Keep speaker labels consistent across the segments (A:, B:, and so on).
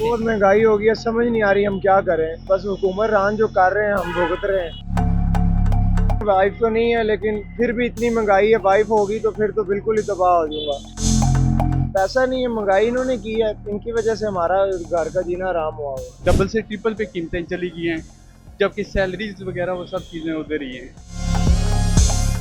A: हैं?
B: बहुत महंगाई हो गई है, समझ नहीं आ रही हम क्या करें। बस हुकूमरान जो कर रहे हैं हम भुगत रहे हैं। वाइफ तो नहीं है लेकिन फिर भी इतनी महंगाई है, वाइफ होगी तो फिर तो बिल्कुल ही तबाह हो जाऊंगा। पैसा नहीं है, महंगाई इन्होंने की है, इनकी वजह से हमारा घर का जीना आराम हुआ हुआ है।
C: डबल से ट्रिपल पे कीमतें चली गई हैं, जबकि सैलरीज वगैरह वो सब चीज़ें उधर ही हैं।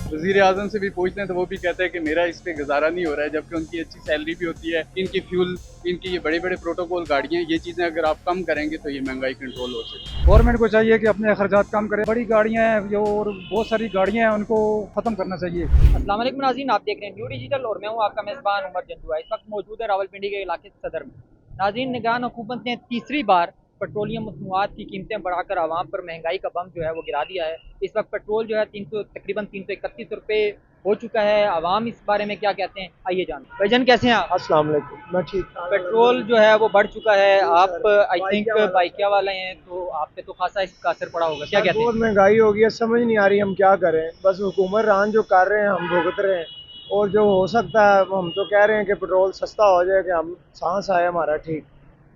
C: वज़ीर आज़म से भी पूछते हैं तो वो भी कहते हैं कि मेरा इस पे गुजारा नहीं हो रहा है, जबकि उनकी अच्छी सैलरी भी होती है। इनकी फ्यूल, इनकी ये बड़े बड़े प्रोटोकॉल गाड़ियाँ, ये चीज़ें अगर आप कम करेंगे तो ये महंगाई कंट्रोल हो सकती है।
D: गवर्नमेंट को चाहिए कि अपने खर्चात कम करे। बड़ी गाड़ियां हैं जो और बहुत सारी गाड़ियां हैं, उनको ख़त्म करना चाहिए।
A: अस्सलाम वालेकुम नाज़रीन, आप देख रहे हैं न्यू डिजिटल और मैं हूं आपका मेज़बान उमर जंदुआ। इस वक्त मौजूद है रावलपिंडी के इलाके सदर में। नाज़रीन, निगरान हुकूमत ने तीसरी बार पेट्रोलियम मसनूआत की कीमतें बढ़ाकर आवाम पर महंगाई का बम जो है वो गिरा दिया है। इस वक्त पेट्रोल जो है तकरीबन 331 रुपये हो चुका है। आवाम इस बारे में क्या कहते हैं, आइए जानते हैं। भाईजान कैसे हैं आप?
B: अस्सलाम वालेकुम, मैं ठीक।
A: पेट्रोल जो है वो बढ़ चुका है। आप आई थिंक बाइकिया वाले हैं, तो आप पे तो खासा इसका असर पड़ा होगा, क्या कहते हैं?
B: बहुत महंगाई हो गई है, समझ नहीं आ रही हम क्या करें। बस हुकूमरान जो कर रहे हैं हम भुगत रहे हैं। और जो हो सकता है हम तो कह रहे हैं कि पेट्रोल सस्ता हो जाए कि हम सांस आए हमारा ठीक।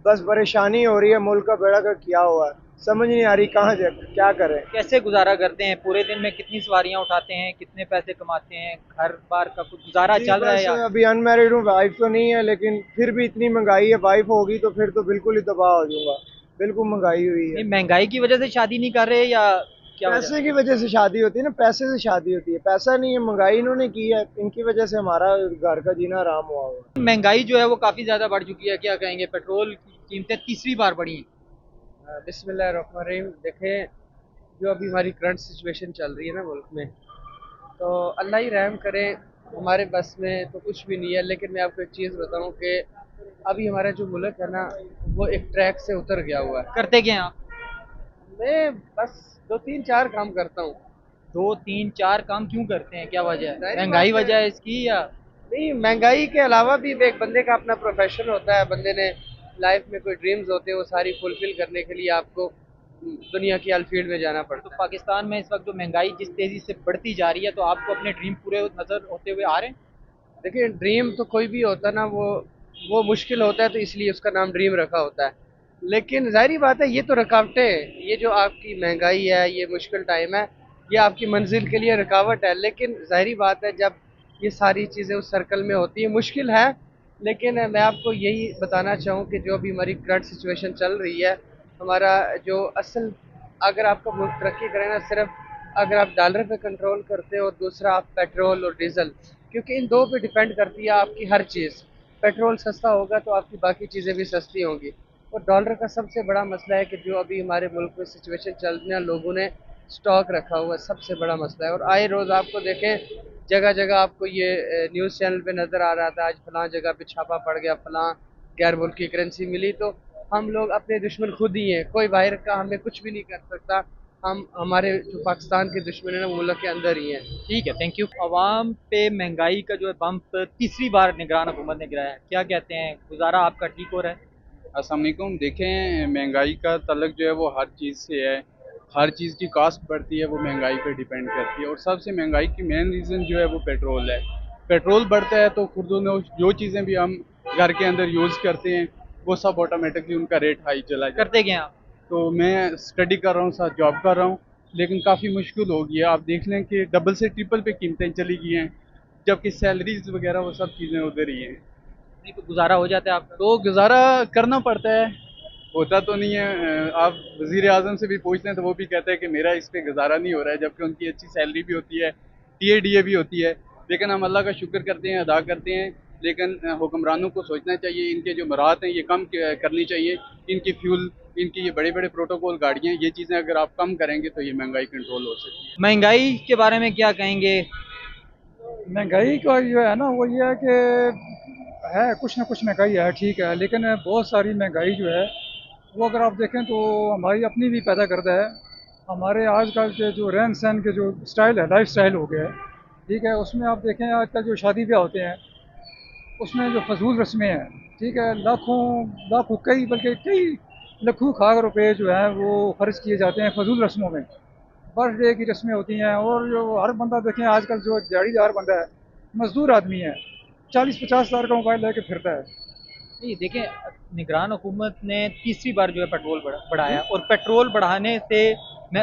B: बस परेशानी हो रही है, मुल्क का बेड़ा गर्क किया हुआ है, समझ नहीं आ रही कहाँ जाए क्या करें।
A: कैसे गुजारा करते हैं? पूरे दिन में कितनी सवारियां उठाते हैं? कितने पैसे कमाते हैं? घर बार का कुछ गुजारा
B: जी
A: चल रहा है
B: बस
A: या?
B: अभी अनमैरिड हूँ, वाइफ तो नहीं है लेकिन फिर भी इतनी महंगाई है, वाइफ होगी तो फिर तो बिल्कुल ही तबाह हो जाऊंगा। बिल्कुल महंगाई हुई है।
A: नहीं, महंगाई की वजह से शादी नहीं कर रहे या क्या वजह?
B: पैसे की वजह से शादी होती है ना, पैसे से शादी होती है। पैसा नहीं है, महंगाई इन्होंने की है, इनकी वजह से हमारा घर का जीना आराम हुआ हुआ है।
A: महंगाई जो है वो काफी ज्यादा बढ़ चुकी है, क्या कहेंगे? पेट्रोल की कीमतें तीसरी बार बढ़ी हैं।
E: बिस्मिल्लाहिर्रहमानिर्रहीम। देखें, जो अभी हमारी करंट सिचुएशन चल रही है ना मुल्क में, तो अल्लाह ही रहम करे। हमारे बस में तो कुछ भी नहीं है, लेकिन मैं आपको एक चीज़ बताऊं कि अभी हमारा जो मुल्क है ना, वो एक ट्रैक से उतर गया हुआ है।
A: करते क्या हैं आप?
E: मैं बस दो तीन चार काम करता हूँ।
A: दो तीन चार काम क्यों करते हैं, क्या वजह है?
E: जाहिर
A: महंगाई
E: बात है।
A: वजह है इसकी या?
E: नहीं, महंगाई के अलावा भी एक बंदे का अपना प्रोफेशन होता है। बंदे ने लाइफ में कोई ड्रीम्स होते हैं, वो सारी फुलफिल करने के लिए आपको दुनिया की हर फील्ड में जाना
A: तो
E: पड़ता है।
A: पाकिस्तान में इस वक्त जो महंगाई जिस तेजी से बढ़ती जा रही है, तो आपको अपने ड्रीम पूरे नजर होते हुए आ रहे हैं?
E: देखिए, ड्रीम तो कोई भी होता ना, वो मुश्किल होता है, तो इसलिए उसका नाम ड्रीम रखा होता है। लेकिन ज़ाहिर बात है, ये तो रुकावटें हैं। ये जो आपकी महंगाई है, ये मुश्किल टाइम है, ये आपकी मंजिल के लिए रुकावट है। लेकिन ज़ाहिर बात है, जब ये सारी चीज़ें उस सर्कल में होती है, मुश्किल है। लेकिन मैं आपको यही बताना चाहूँ कि जो अभी हमारी करंट सिचुएशन चल रही है, हमारा जो असल, अगर आपका मुल्क तरक्की करे ना, सिर्फ अगर आप डॉलर पे कंट्रोल करते हो और दूसरा आप पेट्रोल और डीजल, क्योंकि इन दो पे डिपेंड करती है आपकी हर चीज़। पेट्रोल सस्ता होगा तो आपकी बाकी चीज़ें भी सस्ती होंगी। और डॉलर का सबसे बड़ा मसला है कि जो अभी हमारे मुल्क में सिचुएशन चल रही है, लोगों ने स्टॉक रखा हुआ है, सबसे बड़ा मसला है। और आए रोज़ आपको देखें, जगह जगह आपको ये न्यूज़ चैनल पे नज़र आ रहा था, आज फलां जगह पे छापा पड़ गया, फलां गैर मुल्की करेंसी मिली। तो हम लोग अपने दुश्मन खुद ही हैं। कोई बाहर का हमें कुछ भी नहीं कर सकता। हम हमारे जो पाकिस्तान के दुश्मन है ना, वो मुल्क के अंदर ही हैं।
A: ठीक है, थैंक यू। आवाम पे महंगाई का जो है बम्प तीसरी बार निगरान हुकूमत ने गिराया है, क्या कहते हैं? गुजारा आपका ठीक हो रहा है?
C: अस्सलाम वालेकुम। देखें, महंगाई का तल्लुक जो है वो हर चीज़ से है। हर चीज़ की कास्ट बढ़ती है, वो महंगाई पे डिपेंड करती है। और सबसे महंगाई की मेन रीज़न जो है वो पेट्रोल है। पेट्रोल बढ़ता है तो खुद जो चीज़ें भी हम घर के अंदर यूज़ करते हैं, वो सब ऑटोमेटिकली उनका रेट हाई चला जाता है।
A: करते क्या हैं आप?
C: तो मैं स्टडी कर रहा हूँ, साथ जॉब कर रहा हूँ, लेकिन काफ़ी मुश्किल हो गई है। आप देख लें कि डबल से ट्रिपल पे कीमतें चली गई हैं, जबकि सैलरीज वगैरह वो सब चीज़ें उधर ही हैं।
A: नहीं तो गुजारा हो जाता है आपका?
C: तो गुजारा करना पड़ता है, होता तो नहीं है। आप वज़ीर आज़म से भी पूछते हैं तो वो भी कहते हैं कि मेरा इस पे गुजारा नहीं हो रहा है, जबकि उनकी अच्छी सैलरी भी होती है, टीएडीए भी होती है। लेकिन हम अल्लाह का शुक्र करते हैं, अदा करते हैं। लेकिन हुक्मरानों को सोचना चाहिए, इनके जो मराहत हैं ये कम करनी चाहिए। इनकी फ्यूल, इनकी ये बड़े बड़े प्रोटोकॉल गाड़ियाँ, ये चीज़ें अगर आप कम करेंगे तो ये महंगाई कंट्रोल हो सकती है।
A: महंगाई के बारे में क्या कहेंगे?
D: महंगाई का जो है ना, वो ये है कि है कुछ ना कुछ महंगाई है, ठीक है, लेकिन बहुत सारी महंगाई जो है वो अगर आप देखें तो हमारी अपनी भी पैदा करता है। हमारे आजकल के जो रहन सहन के जो स्टाइल है, लाइफ स्टाइल हो गया है, ठीक है, उसमें आप देखें आजकल जो शादी ब्याह होते हैं उसमें जो फजूल रस्में हैं, ठीक है, लाखों लाखों कई बल्कि कई लाखों खाक रुपए जो है वो खर्च किए जाते हैं फजूल रस्मों में। बर्थडे की रस्में होती हैं और जो हर बंदा देखें आजकल जो दिहाड़ीदार बंदा है, मजदूर आदमी है, 40-50 हज़ार का मोबाइल लेके फिरता है।
A: ये देखें, निगरान हुकूमत ने तीसरी बार जो है पेट्रोल बढ़ाया, और पेट्रोल बढ़ाने से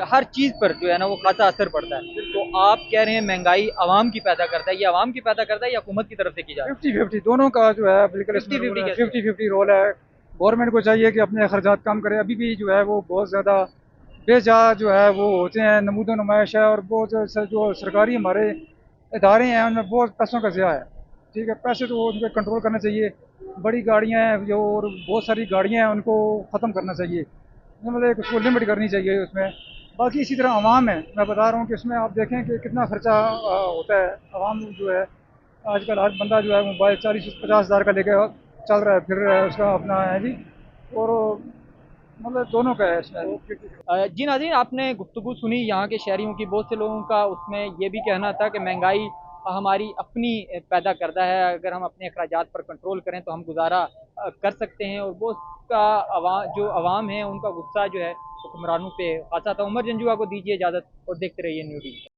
A: हर चीज़ पर जो है ना वो खासा असर पड़ता है। तो आप कह रहे हैं महंगाई आवाम की पैदा करता है, ये आवाम की पैदा करता है या हुकूमत की तरफ से की जा रही है?
D: 50-50 दोनों का जो है बिल्कुल इसमें
A: 50-50 कैसे?
D: 50-50 रोल है। गवर्नमेंट को चाहिए कि अपने खर्चात कम करे। अभी भी जो है वो बहुत ज़्यादा बेजा जो है वो होते हैं, नमूदो नुमाइश है, और बहुत जो सरकारी हमारे इदारे हैं उनमें बहुत पैसों का ज़िया है। ठीक है, पैसे तो उन पर कंट्रोल करना चाहिए। बड़ी गाड़ियाँ हैं जो, और बहुत सारी गाड़ियाँ हैं, उनको ख़त्म करना चाहिए। मतलब एक उसको लिमिट करनी चाहिए उसमें। बाकी इसी तरह आवाम है, मैं बता रहा हूँ कि इसमें आप देखें कि कितना खर्चा होता है। आवाम जो है आजकल हर बंदा जो है मोबाइल 40-50 हज़ार का लेके चल रहा है, फिर रहा है, उसका अपना है जी। और मतलब दोनों का है इसमें।
A: जी नाज़रीन, आपने गुफ्तगू सुनी यहाँ के शहरियों की। बहुत से लोगों का उसमें ये भी कहना था कि महंगाई हमारी अपनी पैदा करता है, अगर हम अपने अखराजात पर कंट्रोल करें तो हम गुजारा कर सकते हैं। और वो उसका जो अवाम है उनका गुस्सा जो है हुक्मरानों पे खासा था। उमर जंजुआ को दीजिए इजाज़त और देखते रहिए न्यूज़।